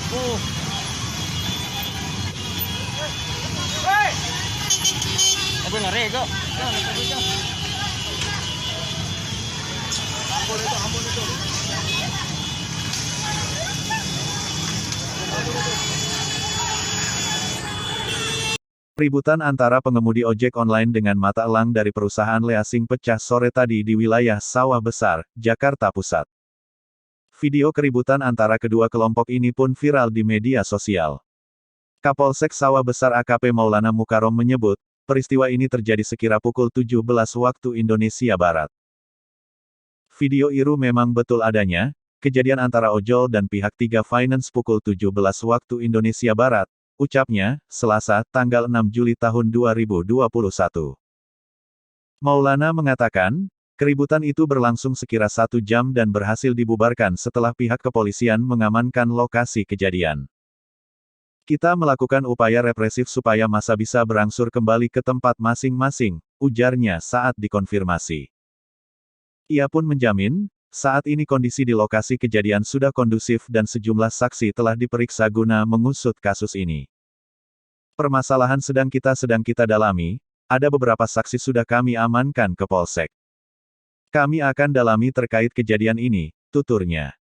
Oh, apa lari kok? Ampun itu. Keributan antara pengemudi ojek online dengan mata elang dari perusahaan leasing pecah sore tadi di wilayah Sawah Besar, Jakarta Pusat. Video keributan antara kedua kelompok ini pun viral di media sosial. Kapolsek Sawah Besar AKP Maulana Mukarom menyebut, peristiwa ini terjadi sekira pukul 17 waktu Indonesia Barat. Video itu memang betul adanya, kejadian antara ojol dan pihak 3 Finance pukul 17 waktu Indonesia Barat, ucapnya, Selasa, tanggal 6 Juli tahun 2021. Maulana mengatakan, keributan itu berlangsung sekira 1 jam dan berhasil dibubarkan setelah pihak kepolisian mengamankan lokasi kejadian. Kita melakukan upaya represif supaya massa bisa berangsur kembali ke tempat masing-masing, ujarnya saat dikonfirmasi. Ia pun menjamin, saat ini kondisi di lokasi kejadian sudah kondusif dan sejumlah saksi telah diperiksa guna mengusut kasus ini. Permasalahan sedang kita dalami, ada beberapa saksi sudah kami amankan ke Polsek. Kami akan dalami terkait kejadian ini, tuturnya.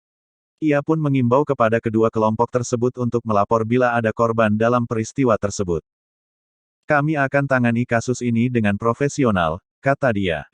Ia pun mengimbau kepada kedua kelompok tersebut untuk melapor bila ada korban dalam peristiwa tersebut. Kami akan tangani kasus ini dengan profesional, kata dia.